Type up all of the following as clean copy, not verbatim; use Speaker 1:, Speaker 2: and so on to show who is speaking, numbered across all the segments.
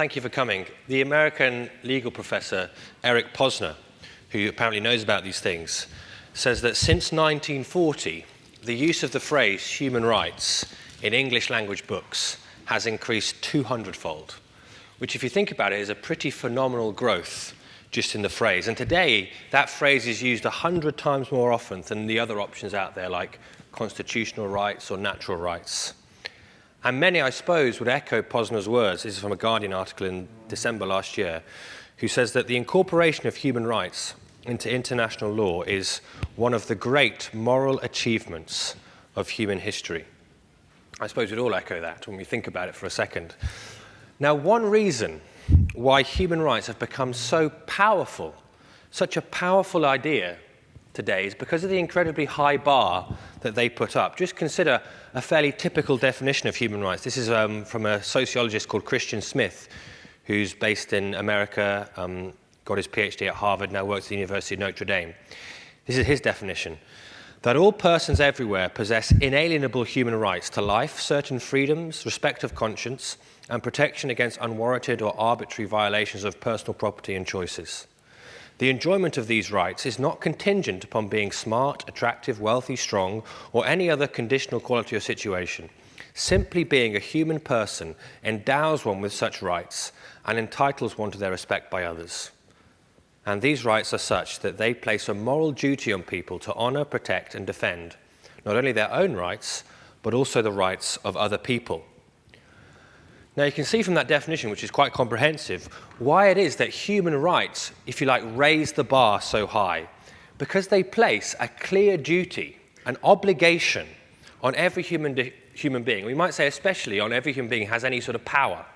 Speaker 1: Thank you for coming. The American legal professor Eric Posner, who apparently knows about these things, says that since 1940, the use of the phrase human rights in English language books has increased 200-fold, which, if you think about it, is a pretty phenomenal growth just in the phrase. And today, that phrase is used 100 times more often than the other options out there, like constitutional rights or natural rights. And many, I suppose, would echo Posner's words. This is from a Guardian article in December last year, who says that the incorporation of human rights into international law is one of the great moral achievements of human history. I suppose we'd all echo that when we think about it for a second. Now, one reason why human rights have become so powerful, such a powerful idea today, is because of the incredibly high bar that they put up. Just consider a fairly typical definition of human rights. This is from a sociologist called Christian Smith, who's based in America, got his PhD at Harvard, now works at the University of Notre Dame. This is his definition: that all persons everywhere possess inalienable human rights to life, certain freedoms, respect of conscience, and protection against unwarranted or arbitrary violations of personal property and choices. The enjoyment of these rights is not contingent upon being smart, attractive, wealthy, strong, or any other conditional quality or situation. Simply being a human person endows one with such rights and entitles one to their respect by others. And these rights are such that they place a moral duty on people to honor, protect, and defend not only their own rights, but also the rights of other people. Now, you can see from that definition, which is quite comprehensive, why it is that human rights, if you like, raise the bar so high. Because they place a clear duty, an obligation on every human being. We might say especially on every human being who has any sort of power.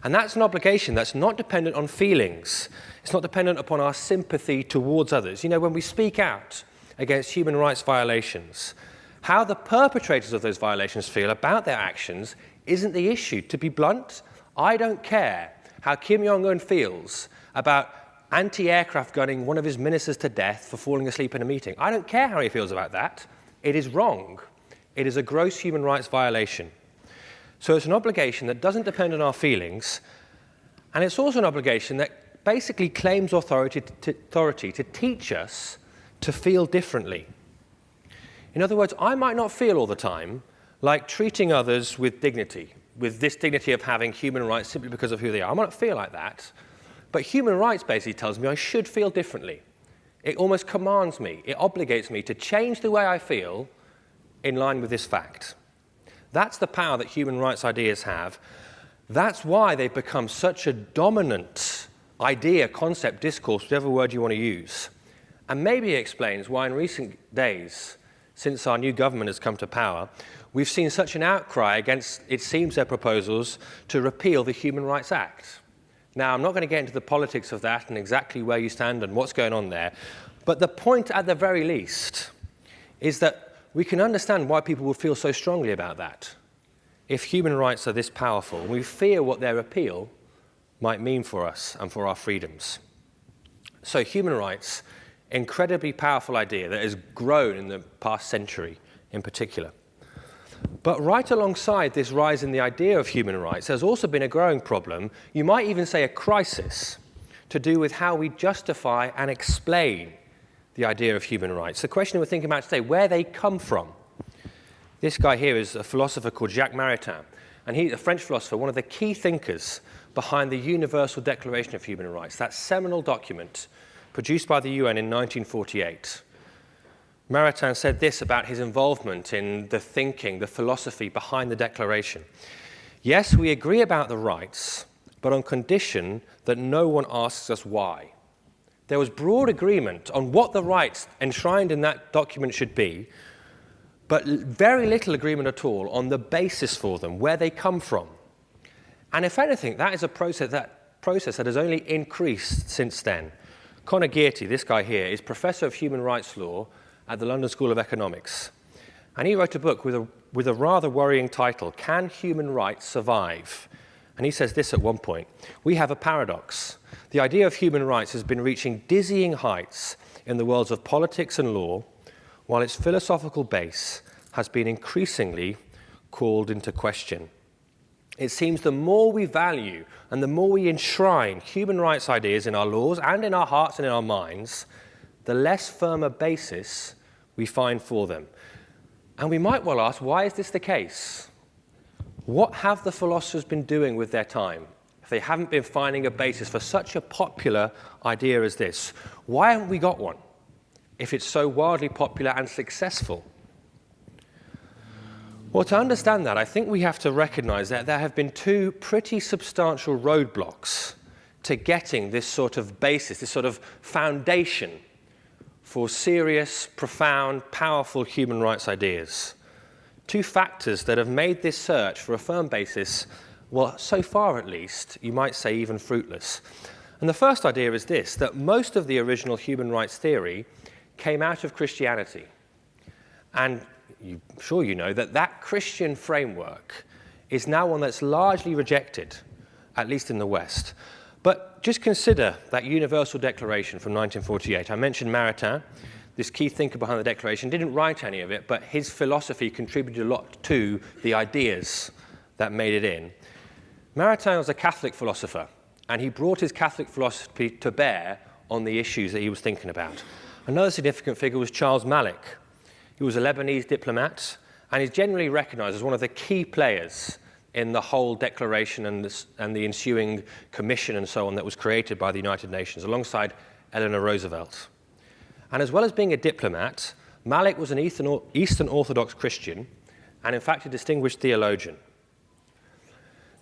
Speaker 1: And that's an obligation that's not dependent on feelings. It's not dependent upon our sympathy towards others. You know, when we speak out against human rights violations, how the perpetrators of those violations feel about their actions isn't the issue. To be blunt, I don't care how Kim Jong-un feels about anti-aircraft gunning one of his ministers to death for falling asleep in a meeting. I don't care how he feels about that. It is wrong. It is a gross human rights violation. So it's an obligation that doesn't depend on our feelings, and it's also an obligation that basically claims authority to teach us to feel differently. In other words, I might not feel all the time like treating others with dignity, with this dignity of having human rights simply because of who they are. I might not feel like that, but human rights basically tells me I should feel differently. It almost commands me, it obligates me to change the way I feel in line with this fact. That's the power that human rights ideas have. That's why they've become such a dominant idea, concept, discourse, whatever word you want to use. And maybe it explains why in recent days, since our new government has come to power, we've seen such an outcry against, it seems, their proposals to repeal the Human Rights Act. Now, I'm not going to get into the politics of that and exactly where you stand and what's going on there, but the point, at the very least, is that we can understand why people would feel so strongly about that. If human rights are this powerful, we fear what their repeal might mean for us and for our freedoms. So human rights, incredibly powerful idea that has grown in the past century in particular. But right alongside this rise in the idea of human rights, there's also been a growing problem, you might even say a crisis, to do with how we justify and explain the idea of human rights. The question we're thinking about today, where they come from. This guy here is a philosopher called Jacques Maritain, and he's a French philosopher, one of the key thinkers behind the Universal Declaration of Human Rights, that seminal document produced by the UN in 1948. Maritain said this about his involvement in the thinking, the philosophy behind the Declaration. Yes, we agree about the rights, but on condition that no one asks us why. There was broad agreement on what the rights enshrined in that document should be, but very little agreement at all on the basis for them, where they come from. And if anything, that is a process that has only increased since then. Conor Gearty, this guy here, is Professor of Human Rights Law at the London School of Economics. And he wrote a book with a rather worrying title, Can Human Rights Survive? And he says this at one point: we have a paradox. The idea of human rights has been reaching dizzying heights in the worlds of politics and law, while its philosophical base has been increasingly called into question. it seems the more we value and the more we enshrine human rights ideas in our laws and in our hearts and in our minds, the less firm a basis we find for them. And we might well ask, why is this the case? What have the philosophers been doing with their time if they haven't been finding a basis for such a popular idea as this? Why haven't we got one if it's so wildly popular and successful? Well, to understand that, I think we have to recognize that there have been two pretty substantial roadblocks to getting this sort of basis, this sort of foundation for serious, profound, powerful human rights ideas. Two factors that have made this search for a firm basis, well, so far at least, you might say even fruitless. And the first idea is this, that most of the original human rights theory came out of Christianity. And I'm sure you know that that Christian framework is now one that's largely rejected, at least in the West. But just consider that Universal Declaration from 1948. I mentioned Maritain, this key thinker behind the Declaration, didn't write any of it, but his philosophy contributed a lot to the ideas that made it in. Maritain was a Catholic philosopher, and he brought his Catholic philosophy to bear on the issues that he was thinking about. Another significant figure was Charles Malik. He was a Lebanese diplomat, and he's generally recognized as one of the key players in the whole declaration and the ensuing commission and so on that was created by the United Nations, alongside Eleanor Roosevelt. And as well as being a diplomat, Malik was an Eastern Orthodox Christian, and in fact a distinguished theologian.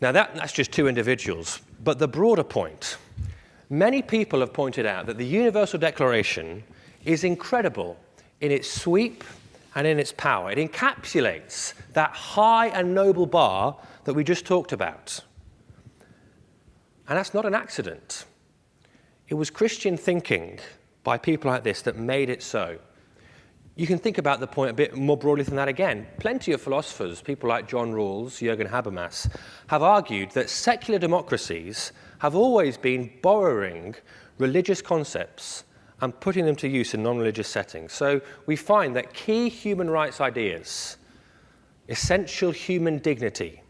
Speaker 1: Now that's just two individuals, but the broader point, many people have pointed out that the Universal Declaration is incredible in its sweep and in its power. It encapsulates that high and noble bar that we just talked about. And that's not an accident. It was Christian thinking by people like this that made it so. You can think about the point a bit more broadly than that again. Plenty of philosophers, people like John Rawls, Jürgen Habermas, have argued that secular democracies have always been borrowing religious concepts and putting them to use in non-religious settings. So we find that key human rights ideas, essential human dignity,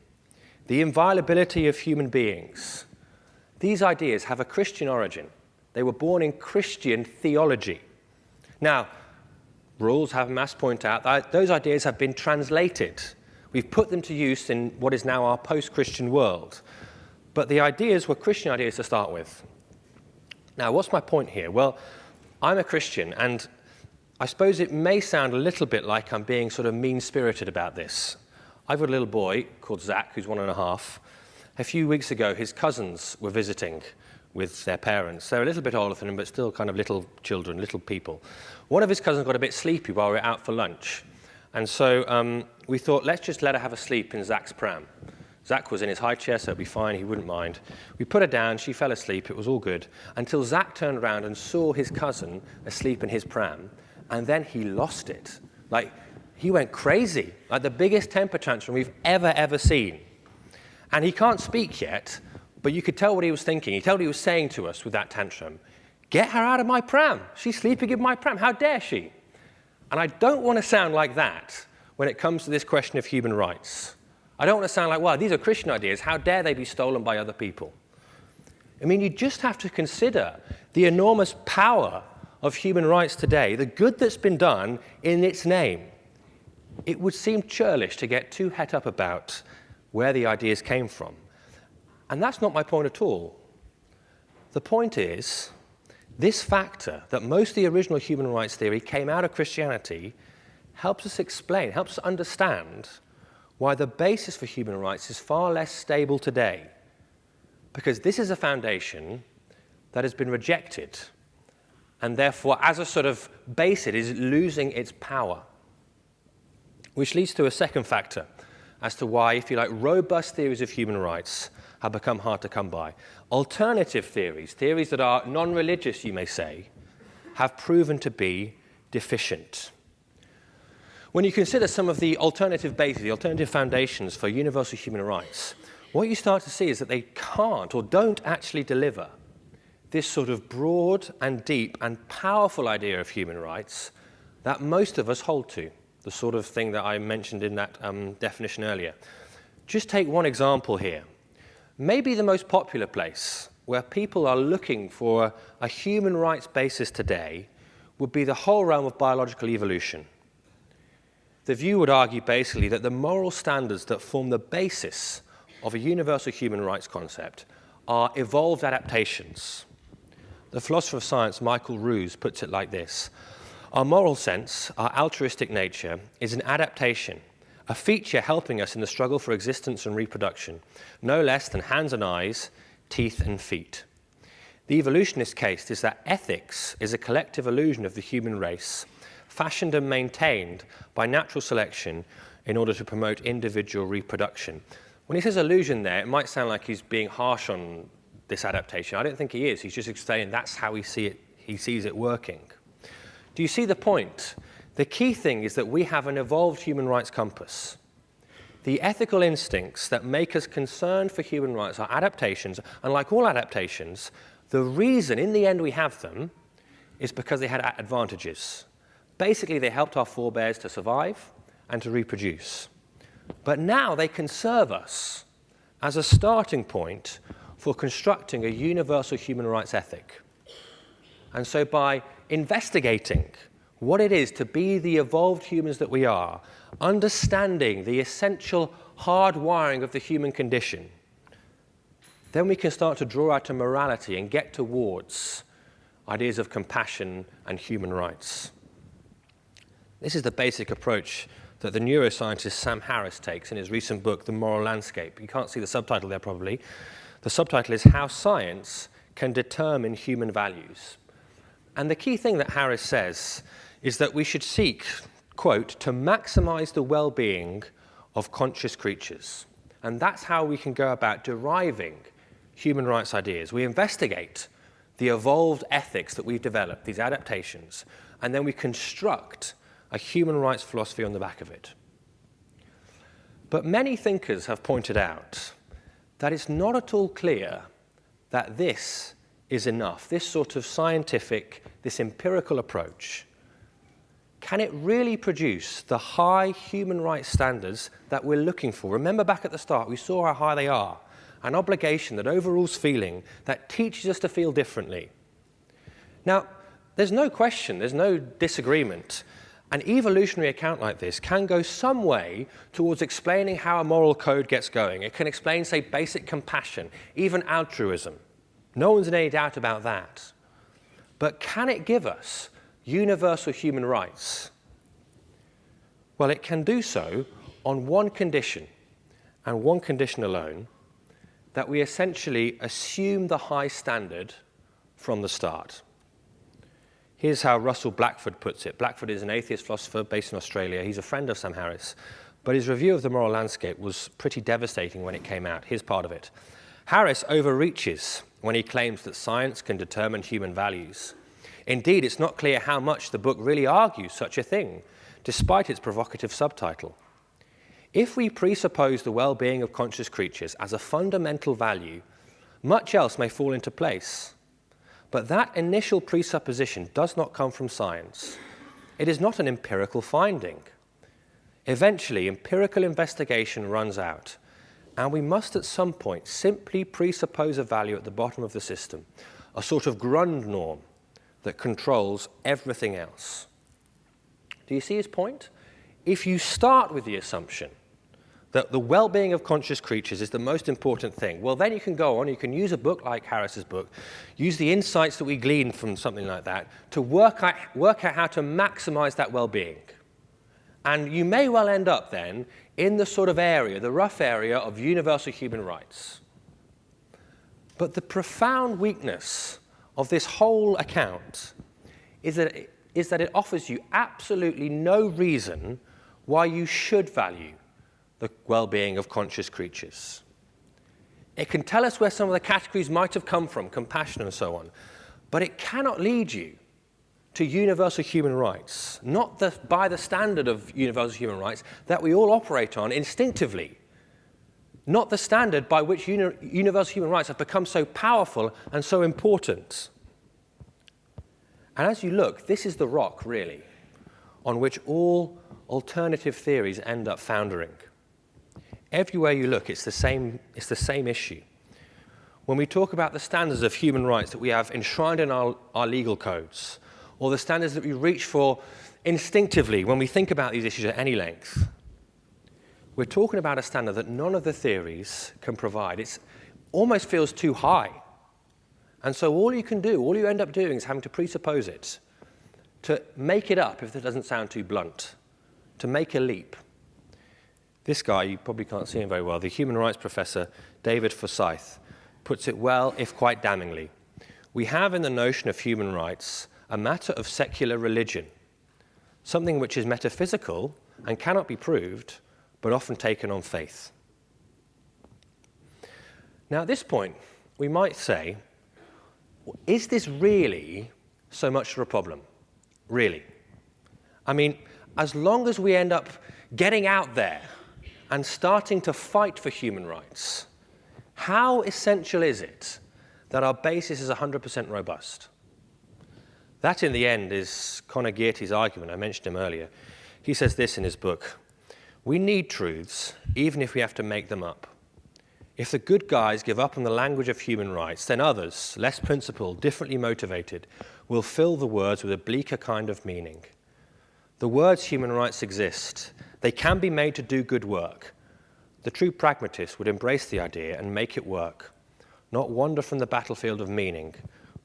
Speaker 1: the inviolability of human beings, these ideas have a Christian origin. They were born in Christian theology. Now, Rawls, Habermas point out that those ideas have been translated. We've put them to use in what is now our post-Christian world. But the ideas were Christian ideas to start with. Now, what's my point here? Well, I'm a Christian, and I suppose it may sound a little bit like I'm being sort of mean-spirited about this. I've got a little boy called Zach, who's 1.5. A few weeks ago, his cousins were visiting with their parents. They're a little bit older than him, but still kind of little children, little people. One of his cousins got a bit sleepy while we were out for lunch. And so we thought, let's just let her have a sleep in Zach's pram. Zach was in his high chair, so it'd be fine, he wouldn't mind. We put her down, she fell asleep, it was all good, until Zach turned around and saw his cousin asleep in his pram, and then he lost it. Like, he went crazy, like the biggest temper tantrum we've ever seen. And he can't speak yet, but you could tell what he was thinking. You could tell what he was saying to us with that tantrum. Get her out of my pram. She's sleeping in my pram. How dare she? And I don't want to sound like that when it comes to this question of human rights. I don't want to sound like, well, these are Christian ideas. How dare they be stolen by other people? I mean, you just have to consider the enormous power of human rights today, the good that's been done in its name. It would seem churlish to get too het up about where the ideas came from. And that's not my point at all. The point is, this factor that most of the original human rights theory came out of Christianity helps us explain, helps us understand why the basis for human rights is far less stable today. Because this is a foundation that has been rejected, and therefore, as a sort of base, it is losing its power. Which leads to a second factor as to why, if you like, robust theories of human rights have become hard to come by. Alternative theories, theories that are non-religious, you may say, have proven to be deficient. When you consider some of the alternative bases, the alternative foundations for universal human rights, what you start to see is that they can't or don't actually deliver this sort of broad and deep and powerful idea of human rights that most of us hold to, the sort of thing that I mentioned in that definition earlier. Just take one example here. Maybe the most popular place where people are looking for a human rights basis today would be the whole realm of biological evolution. The view would argue basically that the moral standards that form the basis of a universal human rights concept are evolved adaptations. The philosopher of science Michael Ruse puts it like this: our moral sense, our altruistic nature, is an adaptation, a feature helping us in the struggle for existence and reproduction, no less than hands and eyes, teeth and feet. The evolutionist case is that ethics is a collective illusion of the human race, fashioned and maintained by natural selection in order to promote individual reproduction. When he says illusion there, it might sound like he's being harsh on this adaptation. I don't think he is. He's just explaining that's how he sees it working. Do you see the point? The key thing is that we have an evolved human rights compass. The ethical instincts that make us concerned for human rights are adaptations, and like all adaptations, the reason in the end we have them is because they had advantages. Basically, they helped our forebears to survive and to reproduce. But now they can serve us as a starting point for constructing a universal human rights ethic. And so by investigating what it is to be the evolved humans that we are, understanding the essential hard wiring of the human condition, then we can start to draw out to morality and get towards ideas of compassion and human rights. This is the basic approach that the neuroscientist Sam Harris takes in his recent book, The Moral Landscape. You can't see the subtitle there probably. The subtitle is How Science Can Determine Human Values. And the key thing that Harris says is that we should seek, quote, to maximize the well-being of conscious creatures. And that's how we can go about deriving human rights ideas. We investigate the evolved ethics that we've developed, these adaptations, and then we construct a human rights philosophy on the back of it. But many thinkers have pointed out that it's not at all clear that this is enough, this sort of scientific, this empirical approach. Can it really produce the high human rights standards that we're looking for? Remember back at the start, we saw how high they are. An obligation that overrules feeling, that teaches us to feel differently. Now, there's no question, there's no disagreement. An evolutionary account like this can go some way towards explaining how a moral code gets going. It can explain, say, basic compassion, even altruism. No one's in any doubt about that. But can it give us universal human rights? Well, it can do so on one condition, and one condition alone, that we essentially assume the high standard from the start. Here's how Russell Blackford puts it. Blackford is an atheist philosopher based in Australia. He's a friend of Sam Harris. But his review of the moral landscape was pretty devastating when it came out. Here's part of it. Harris overreaches when he claims that science can determine human values. Indeed, it's not clear how much the book really argues such a thing, despite its provocative subtitle. If we presuppose the well-being of conscious creatures as a fundamental value, much else may fall into place. But that initial presupposition does not come from science. It is not an empirical finding. Eventually, empirical investigation runs out, and we must at some point simply presuppose a value at the bottom of the system, a sort of Grundnorm that controls everything else. Do you see his point? If you start with the assumption that the well-being of conscious creatures is the most important thing, well, then you can go on, you can use a book like Harris's book, use the insights that we glean from something like that to work out how to maximize that well-being. And you may well end up then in the sort of area, the rough area of universal human rights. But the profound weakness of this whole account is that it offers you absolutely no reason why you should value the well-being of conscious creatures. It can tell us where some of the categories might have come from, compassion and so on, but it cannot lead you to universal human rights, not by the standard of universal human rights that we all operate on instinctively, not the standard by which universal human rights have become so powerful and so important. And as you look, this is the rock, really, on which all alternative theories end up foundering. everywhere you look, it's the same issue. When we talk about the standards of human rights that we have enshrined in our legal codes, or the standards that we reach for instinctively when we think about these issues at any length, we're talking about a standard that none of the theories can provide. It almost feels too high. And so all you end up doing is having to presuppose it, to make it up if that doesn't sound too blunt, to make a leap. This guy, you probably can't see him very well, the human rights professor, David Forsyth, puts it well, if quite damningly. We have in the notion of human rights a matter of secular religion, something which is metaphysical and cannot be proved, but often taken on faith. Now, at this point, we might say, is this really so much of a problem? Really? I mean, as long as we end up getting out there and starting to fight for human rights, how essential is it that our basis is 100% robust? That, in the end, is Conor Gearty's argument. I mentioned him earlier. He says this in his book: we need truths, even if we have to make them up. If the good guys give up on the language of human rights, then others, less principled, differently motivated, will fill the words with a bleaker kind of meaning. The words human rights exist. They can be made to do good work. The true pragmatist would embrace the idea and make it work, not wander from the battlefield of meaning,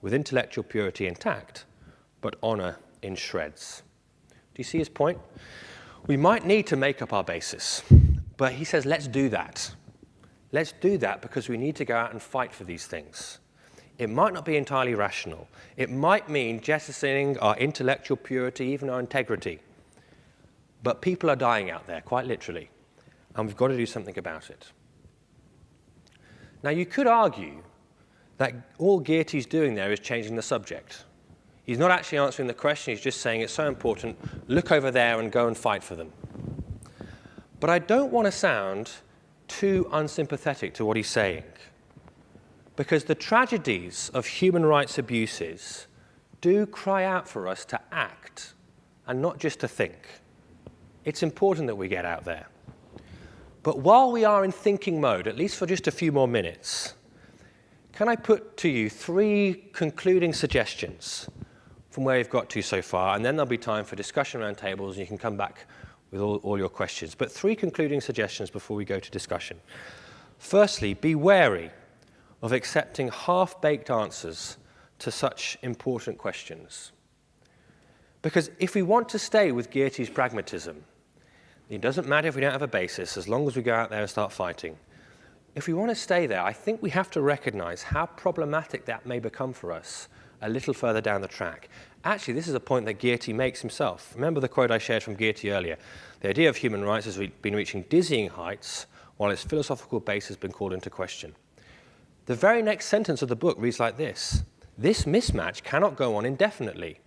Speaker 1: with intellectual purity intact, but honor in shreds. Do you see his point? We might need to make up our basis, but he says, let's do that. Let's do that because we need to go out and fight for these things. It might not be entirely rational. It might mean jettisoning our intellectual purity, even our integrity. But people are dying out there, quite literally, and we've got to do something about it. Now, you could argue that all Gearty's doing there is changing the subject. He's not actually answering the question, he's just saying it's so important, look over there and go and fight for them. But I don't want to sound too unsympathetic to what he's saying, because the tragedies of human rights abuses do cry out for us to act and not just to think. It's important that we get out there. But while we are in thinking mode, at least for just a few more minutes, can I put to you 3 concluding suggestions from where you've got to so far, and then there'll be time for discussion around tables, and you can come back with all your questions. But 3 concluding suggestions before we go to discussion. Firstly, be wary of accepting half-baked answers to such important questions. Because if we want to stay with Gearty's pragmatism, it doesn't matter if we don't have a basis, as long as we go out there and start fighting. If we want to stay there, I think we have to recognize how problematic that may become for us a little further down the track. Actually, this is a point that Gearty makes himself. Remember the quote I shared from Gearty earlier. The idea of human rights has been reaching dizzying heights while its philosophical base has been called into question. The very next sentence of the book reads like this: this mismatch cannot go on indefinitely.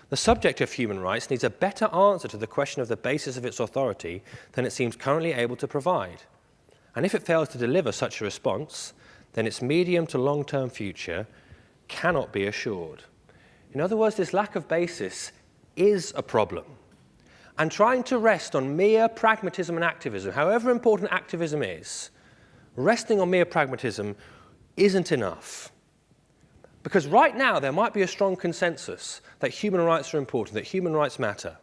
Speaker 1: The subject of human rights needs a better answer to the question of the basis of its authority than it seems currently able to provide. And if it fails to deliver such a response, then its medium to long-term future cannot be assured. In other words, this lack of basis is a problem. And trying to rest on mere pragmatism and activism, however important activism is, resting on mere pragmatism isn't enough. Because right now there might be a strong consensus that human rights are important, that human rights matter.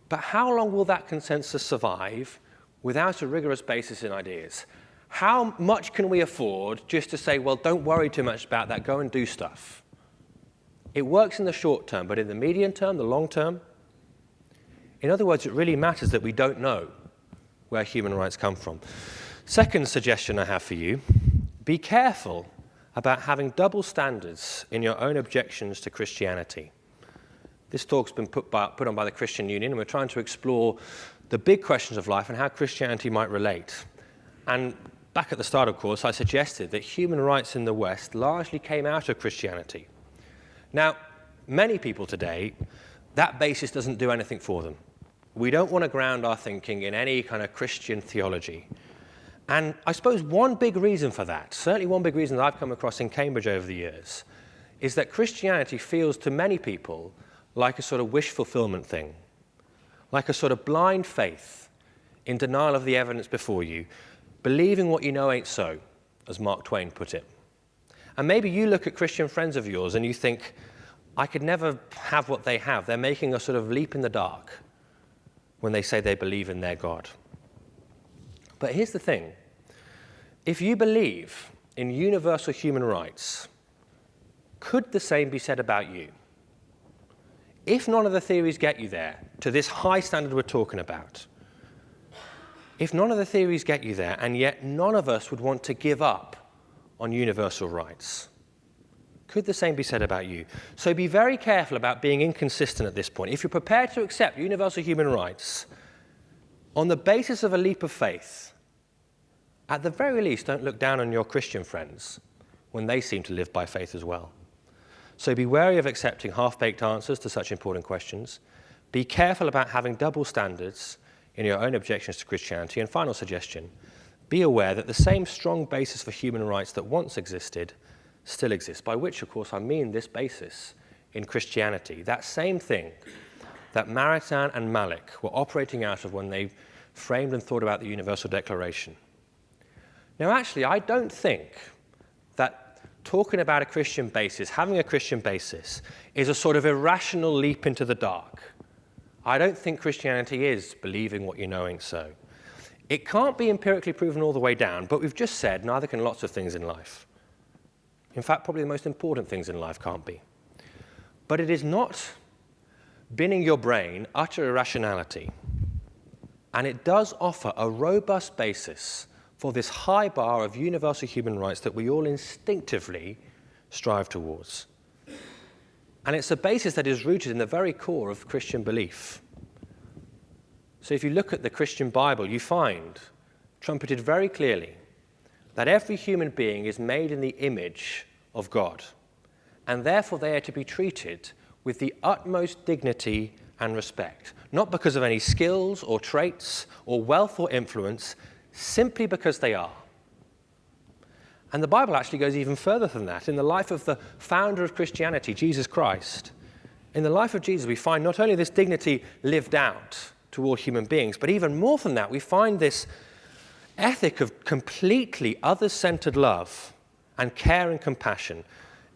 Speaker 1: But how long will that consensus survive without a rigorous basis in ideas? How much can we afford just to say, well, don't worry too much about that, go and do stuff? It works in the short term, but in the medium term, the long term? In other words, it really matters that we don't know where human rights come from. Second suggestion I have for you: be careful about having double standards in your own objections to Christianity. This talk's been put on by the Christian Union, and we're trying to explore the big questions of life and how Christianity might relate. And back at the start, of course, I suggested that human rights in the West largely came out of Christianity. Now, many people today, that basis doesn't do anything for them. We don't want to ground our thinking in any kind of Christian theology. And I suppose one big reason for that, certainly one big reason that I've come across in Cambridge over the years, is that Christianity feels to many people like a sort of wish fulfillment thing, like a sort of blind faith in denial of the evidence before you, believing what you know ain't so, as Mark Twain put it. And maybe you look at Christian friends of yours and you think, I could never have what they have. They're making a sort of leap in the dark when they say they believe in their God. But here's the thing. If you believe in universal human rights, could the same be said about you? If none of the theories get you there, to this high standard we're talking about, if none of the theories get you there, and yet none of us would want to give up on universal rights, could the same be said about you? So be very careful about being inconsistent at this point. If you're prepared to accept universal human rights on the basis of a leap of faith, at the very least, don't look down on your Christian friends when they seem to live by faith as well. So be wary of accepting half-baked answers to such important questions. Be careful about having double standards in your own objections to Christianity. And final suggestion, be aware that the same strong basis for human rights that once existed still exists, by which, of course, I mean this basis in Christianity, that same thing that Maritain and Malik were operating out of when they framed and thought about the Universal Declaration. Now, actually, I don't think that talking about a Christian basis, having a Christian basis, is a sort of irrational leap into the dark. I don't think Christianity is believing what you know ain't so. It can't be empirically proven all the way down, but we've just said neither can lots of things in life. In fact, probably the most important things in life can't be. But it is not binning your brain utter irrationality. And it does offer a robust basis for this high bar of universal human rights that we all instinctively strive towards. And it's a basis that is rooted in the very core of Christian belief. So if you look at the Christian Bible, you find, trumpeted very clearly, that every human being is made in the image of God, and therefore they are to be treated with the utmost dignity and respect, not because of any skills or traits or wealth or influence, simply because they are. And the Bible actually goes even further than that. In the life of the founder of Christianity, Jesus Christ, in the life of Jesus, we find not only this dignity lived out to all human beings, but even more than that, we find this ethic of completely other-centered love and care and compassion,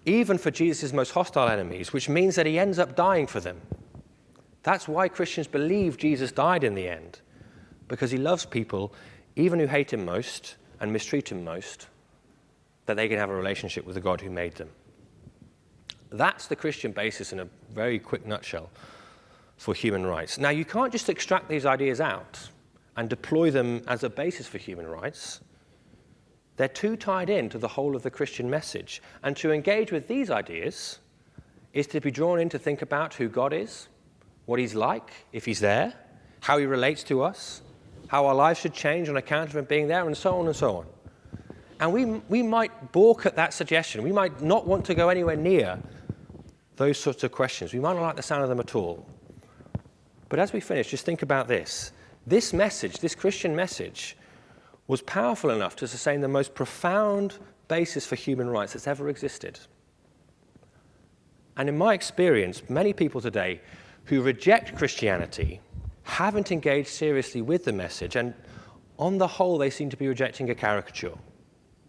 Speaker 1: even for Jesus' most hostile enemies, which means that he ends up dying for them. That's why Christians believe Jesus died in the end, because he loves people, even who hate him most and mistreat him most, that they can have a relationship with the God who made them. That's the Christian basis in a very quick nutshell for human rights. Now, you can't just extract these ideas out and deploy them as a basis for human rights. They're too tied into the whole of the Christian message. And to engage with these ideas is to be drawn in to think about who God is, what he's like, if he's there, how he relates to us, how our lives should change on account of him being there, and so on and so on. And we might balk at that suggestion. We might not want to go anywhere near those sorts of questions. We might not like the sound of them at all. But as we finish, just think about this. This message, this Christian message, was powerful enough to sustain the most profound basis for human rights that's ever existed. And in my experience, many people today who reject Christianity haven't engaged seriously with the message, and on the whole, they seem to be rejecting a caricature.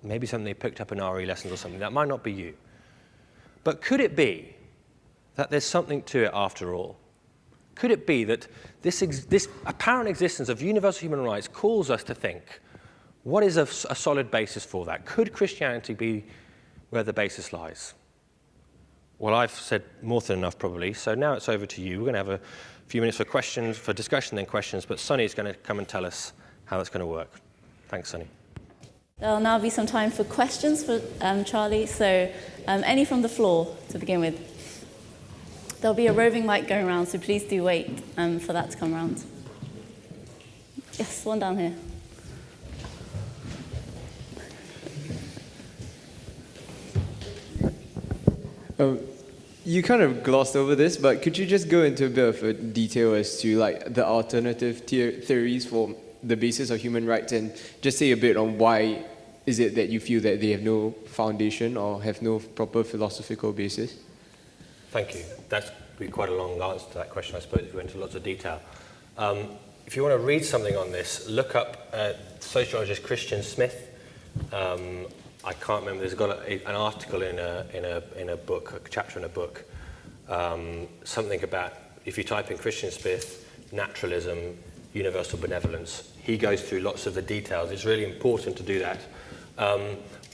Speaker 1: Maybe something they picked up in RE lessons or something. That might not be you. But could it be that there's something to it after all? Could it be that this apparent existence of universal human rights calls us to think, what is a solid basis for that? Could Christianity be where the basis lies? Well, I've said more than enough probably, so now it's over to you. We're going to have a few minutes for questions, for discussion then questions, but Sonny's going to come and tell us how that's going to work. Thanks, Sonny.
Speaker 2: There'll now be some time for questions for Charlie, so any from the floor to begin with. There'll be a roving mic going around, so please do wait for that to come around. Yes, one down here.
Speaker 3: You kind of glossed over this, but could you just go into a bit of a detail as to like the alternative theories for the basis of human rights, and just say a bit on why is it that you feel that they have no foundation or have no proper philosophical basis?
Speaker 1: Thank you. That's be quite a long answer to that question, I suppose, if we went into lots of detail. if you want to read something on this, look up sociologist Christian Smith. I can't remember. There's got an article in a book, a chapter in a book, something about, if you type in Christian Smith, naturalism, universal benevolence, he goes through lots of the details. It's really important to do that.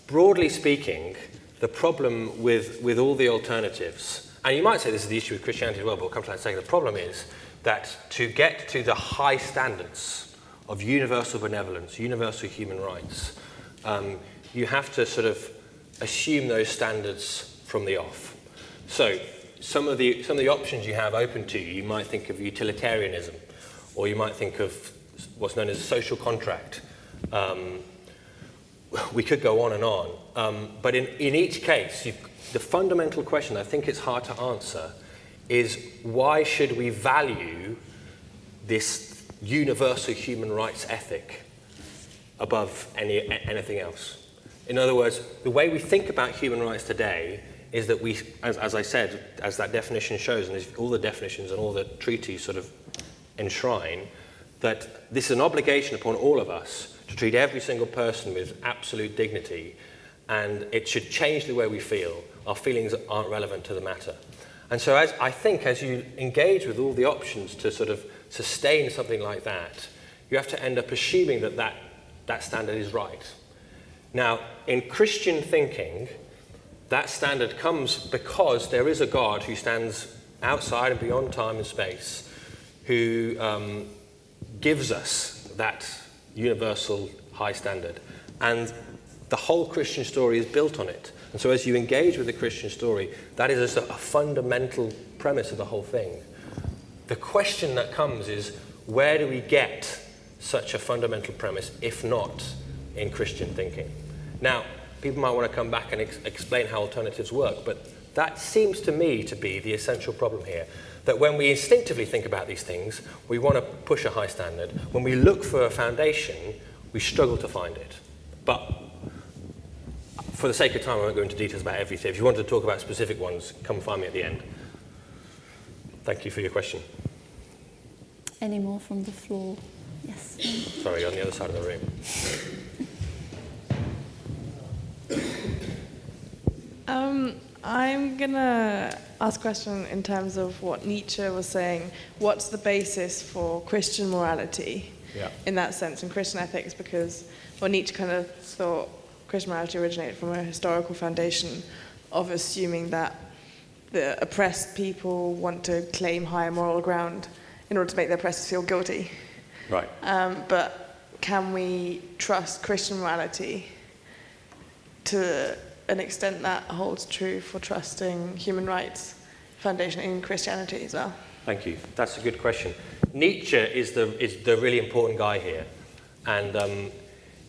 Speaker 1: Broadly speaking, the problem with all the alternatives, and you might say this is the issue with Christianity as well, but we'll come to that in a second. The problem is that to get to the high standards of universal benevolence, universal human rights, you have to sort of assume those standards from the off. So some of the options you have open to you might think of utilitarianism, or you might think of what's known as a social contract. We could go on and on, but in each case, the fundamental question I think it's hard to answer is, why should we value this universal human rights ethic above anything else? In other words, the way we think about human rights today is that we, as I said, as that definition shows, and all the definitions and all the treaties sort of enshrine, that this is an obligation upon all of us to treat every single person with absolute dignity, and it should change the way we feel. Our feelings aren't relevant to the matter. And so I think as you engage with all the options to sort of sustain something like that, you have to end up assuming that standard is right. Now, in Christian thinking, that standard comes because there is a God who stands outside and beyond time and space, who gives us that universal high standard. And the whole Christian story is built on it. And so as you engage with the Christian story, that is a fundamental premise of the whole thing. The question that comes is, where do we get such a fundamental premise, if not in Christian thinking? Now, people might want to come back and explain how alternatives work, but that seems to me to be the essential problem here. That when we instinctively think about these things, we want to push a high standard. When we look for a foundation, we struggle to find it. But for the sake of time, I won't go into details about everything. If you want to talk about specific ones, come find me at the end. Thank you for your question.
Speaker 2: Any more from the floor? Yes.
Speaker 1: Sorry, on the other side of the room.
Speaker 4: I'm going to ask a question in terms of what Nietzsche was saying. What's the basis for Christian morality in that sense, in Christian ethics? Because Nietzsche kind of thought Christian morality originated from a historical foundation of assuming that the oppressed people want to claim higher moral ground in order to make the oppressors feel guilty.
Speaker 1: Right.
Speaker 4: But can we trust Christian morality to an extent that holds true for trusting human rights foundation in Christianity as well?
Speaker 1: Thank you. That's a good question. Nietzsche is the really important guy here. And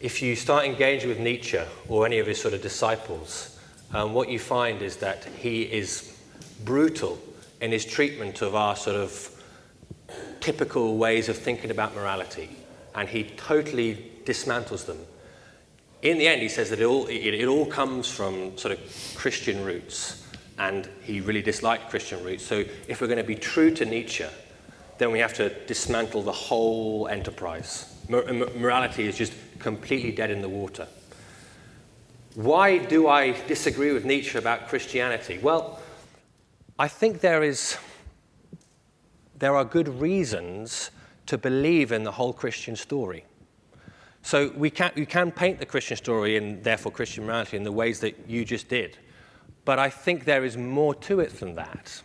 Speaker 1: if you start engaging with Nietzsche or any of his sort of disciples, what you find is that he is brutal in his treatment of our sort of typical ways of thinking about morality. And he totally dismantles them. In the end, he says that it all comes from sort of Christian roots, and he really disliked Christian roots. So if we're going to be true to Nietzsche, then we have to dismantle the whole enterprise. Morality is just completely dead in the water. Why do I disagree with Nietzsche about Christianity? Well, I think there are good reasons to believe in the whole Christian story. So you can paint the Christian story and therefore Christian morality in the ways that you just did. But I think there is more to it than that.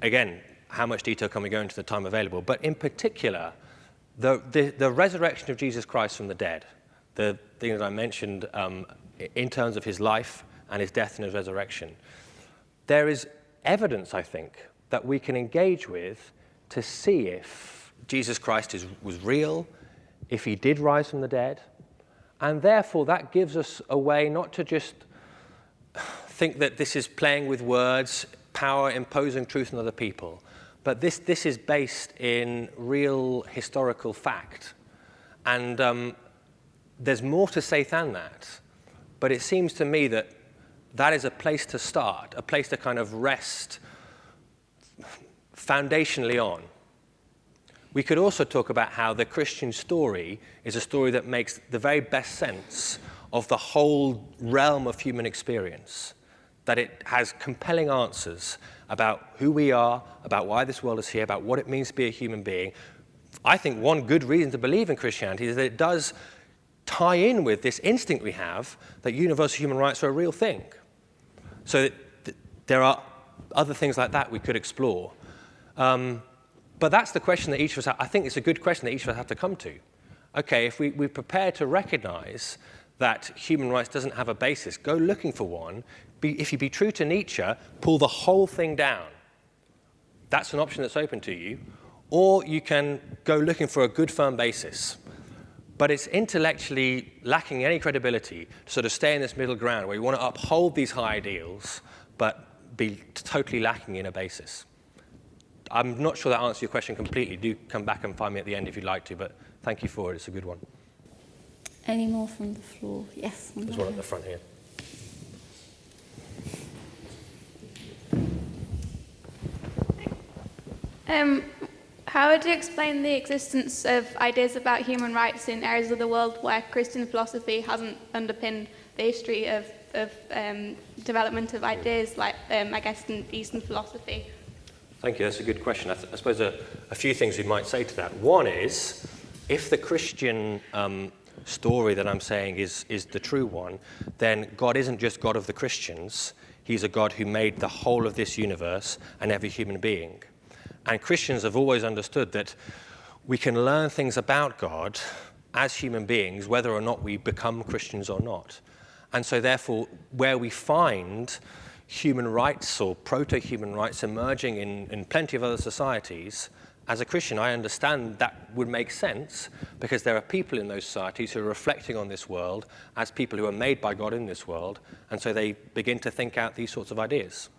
Speaker 1: Again, how much detail can we go into the time available? But in particular, the resurrection of Jesus Christ from the dead, the thing that I mentioned in terms of his life and his death and his resurrection, there is evidence, I think, that we can engage with to see if Jesus Christ was real, if he did rise from the dead, and therefore that gives us a way not to just think that this is playing with words, power imposing truth on other people, but this is based in real historical fact. And there's more to say than that, but it seems to me that that is a place to start, a place to kind of rest foundationally on. we could also talk about how the Christian story is a story that makes the very best sense of the whole realm of human experience, that it has compelling answers about who we are, about why this world is here, about what it means to be a human being. I think one good reason to believe in Christianity is that it does tie in with this instinct we have that universal human rights are a real thing. So there are other things like that we could explore. But that's the question that each of us, I think it's a good question that each of us have to come to. Okay, if we're prepared to recognize that human rights doesn't have a basis, go looking for one. If you be true to Nietzsche, pull the whole thing down. That's an option that's open to you. Or you can go looking for a good, firm basis. But it's intellectually lacking any credibility to sort of stay in this middle ground where you want to uphold these high ideals, but be totally lacking in a basis. I'm not sure that answers your question completely. Do come back and find me at the end if you'd like to, but thank you for it. It's a good one.
Speaker 2: Any more from the floor? Yes.
Speaker 1: There's one at the front here.
Speaker 5: How would you explain the existence of ideas about human rights in areas of the world where Christian philosophy hasn't underpinned the history of development of ideas, like, I guess, in Eastern philosophy?
Speaker 1: Thank you. That's a good question. I suppose a few things we might say to that. One is, if the Christian story that I'm saying is the true one, then God isn't just God of the Christians. He's a God who made the whole of this universe and every human being. And Christians have always understood that we can learn things about God as human beings, whether or not we become Christians or not. And so therefore, where we find human rights or proto-human rights emerging in plenty of other societies, as a Christian, I understand that would make sense because there are people in those societies who are reflecting on this world as people who are made by God in this world, and so they begin to think out these sorts of ideas.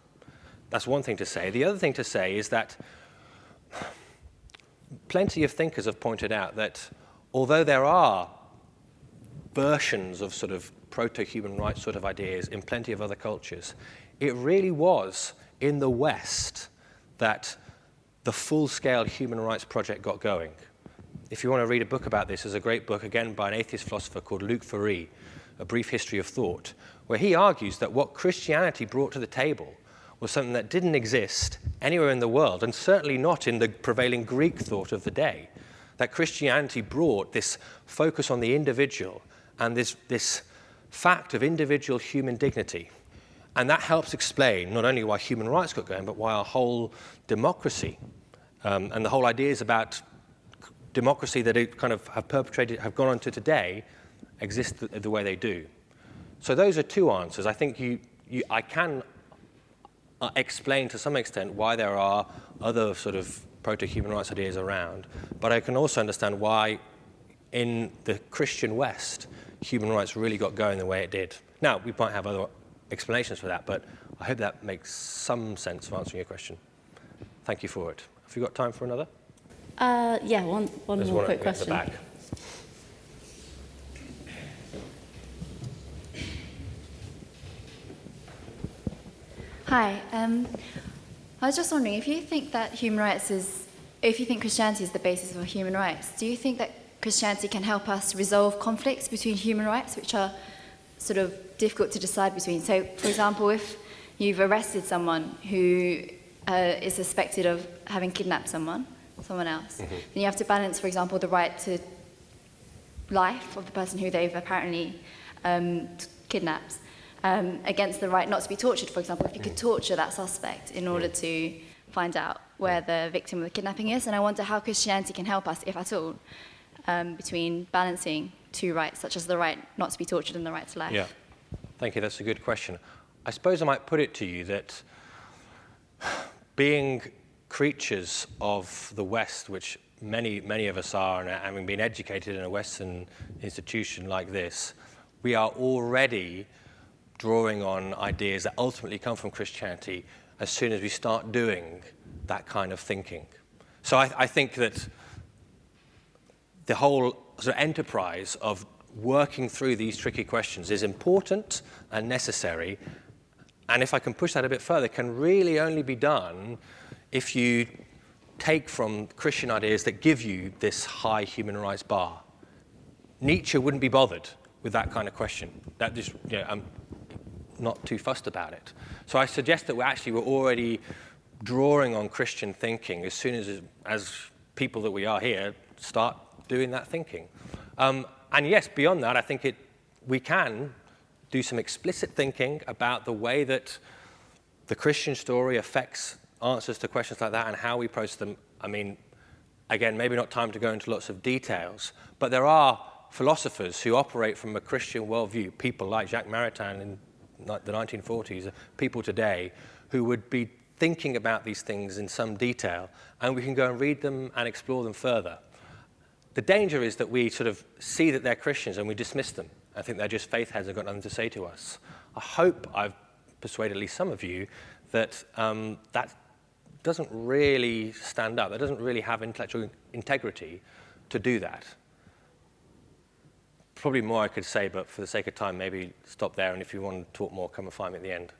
Speaker 1: That's one thing to say. The other thing to say is that plenty of thinkers have pointed out that although there are versions of sort of proto-human rights sort of ideas in plenty of other cultures, it really was in the West that the full-scale human rights project got going. If you want to read a book about this, there's a great book, again, by an atheist philosopher called Luc Ferry, A Brief History of Thought, where he argues that what Christianity brought to the table was something that didn't exist anywhere in the world, and certainly not in the prevailing Greek thought of the day. That Christianity brought this focus on the individual and this fact of individual human dignity. And that helps explain not only why human rights got going, but why our whole democracy and the whole ideas about democracy that it kind of have gone on to today exist the way they do. So those are two answers. I think I can explain to some extent why there are other sort of proto-human rights ideas around, but I can also understand why in the Christian West, human rights really got going the way it did. Now, we might have other explanations for that, but I hope that makes some sense of answering your question. Thank you for it. Have you got time for another?
Speaker 2: Yeah, one more quick question.
Speaker 1: At the back.
Speaker 6: Hi. I was just wondering, if you think Christianity is the basis of human rights, do you think that Christianity can help us resolve conflicts between human rights, which are sort of difficult to decide between? So, for example, if you've arrested someone who is suspected of having kidnapped someone else, then you have to balance, for example, the right to life of the person who they've apparently kidnapped against the right not to be tortured, for example. If you could torture that suspect in order to find out where the victim of the kidnapping is. And I wonder how Christianity can help us, if at all, between balancing two rights, such as the right not to be tortured and the right to life.
Speaker 1: Yeah, thank you. That's a good question. I suppose I might put it to you that being creatures of the West, which many of us are, and having been educated in a Western institution like this, we are already drawing on ideas that ultimately come from Christianity as soon as we start doing that kind of thinking. So I think that the whole sort of enterprise of working through these tricky questions is important and necessary, and if I can push that a bit further, can really only be done if you take from Christian ideas that give you this high human rights bar. Nietzsche wouldn't be bothered with that kind of question. That just, I'm not too fussed about it. So I suggest that we're already drawing on Christian thinking as soon as people that we are here start doing that thinking. And yes, beyond that, I think we can do some explicit thinking about the way that the Christian story affects answers to questions like that and how we process them. I mean, again, maybe not time to go into lots of details, but there are philosophers who operate from a Christian worldview, people like Jacques Maritain in the 1940s, people today who would be thinking about these things in some detail, and we can go and read them and explore them further. The danger is that we sort of see that they're Christians and we dismiss them. I think they're just faith heads and got nothing to say to us. I hope I've persuaded at least some of you that that doesn't really stand up. That doesn't really have intellectual integrity to do that. Probably more I could say, but for the sake of time, maybe stop there. And if you want to talk more, come and find me at the end.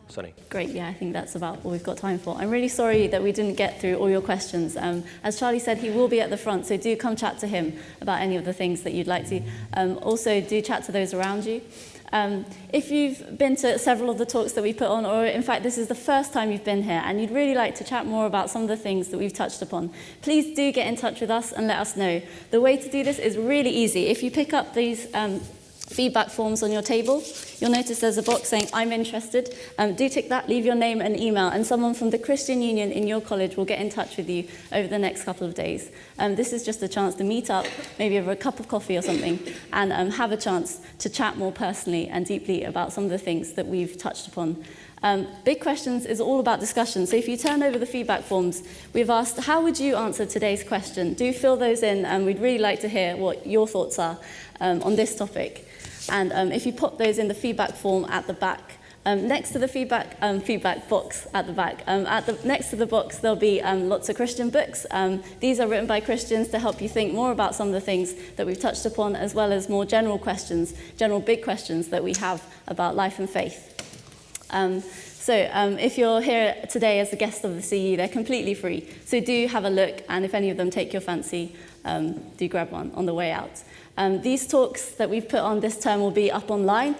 Speaker 1: Sonny.
Speaker 2: Great, yeah, I think that's about all we've got time for. I'm really sorry that we didn't get through all your questions. As Charlie said, he will be at the front, so do come chat to him about any of the things that you'd like to. Also, do chat to those around you. If you've been to several of the talks that we put on, or in fact this is the first time you've been here and you'd really like to chat more about some of the things that we've touched upon, please do get in touch with us and let us know. The way to do this is really easy. If you pick up these feedback forms on your table, you'll notice there's a box saying I'm interested. Do tick that, leave your name and email, and someone from the Christian Union in your college will get in touch with you over the next couple of days. This is just a chance to meet up, maybe over a cup of coffee or something, and have a chance to chat more personally and deeply about some of the things that we've touched upon. Big Questions is all about discussion. So if you turn over the feedback forms, we've asked, how would you answer today's question? Do fill those in, and we'd really like to hear what your thoughts are on this topic. And if you pop those in the feedback form at the back, next to the feedback box at the back, next to the box there'll be lots of Christian books. These are written by Christians to help you think more about some of the things that we've touched upon, as well as more general questions, general big questions that we have about life and faith. So if you're here today as a guest of the CU, they're completely free. So do have a look, and if any of them take your fancy, do grab one on the way out. These talks that we've put on this term will be up online.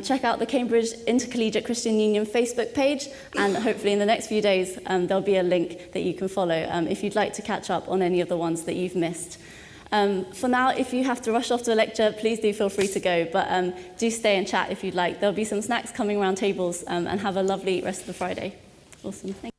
Speaker 2: Check out the Cambridge Intercollegiate Christian Union Facebook page, and hopefully in the next few days there'll be a link that you can follow if you'd like to catch up on any of the ones that you've missed. For now, if you have to rush off to a lecture, please do feel free to go, but do stay and chat if you'd like. There'll be some snacks coming around tables, and have a lovely rest of the Friday. Awesome. Thank you.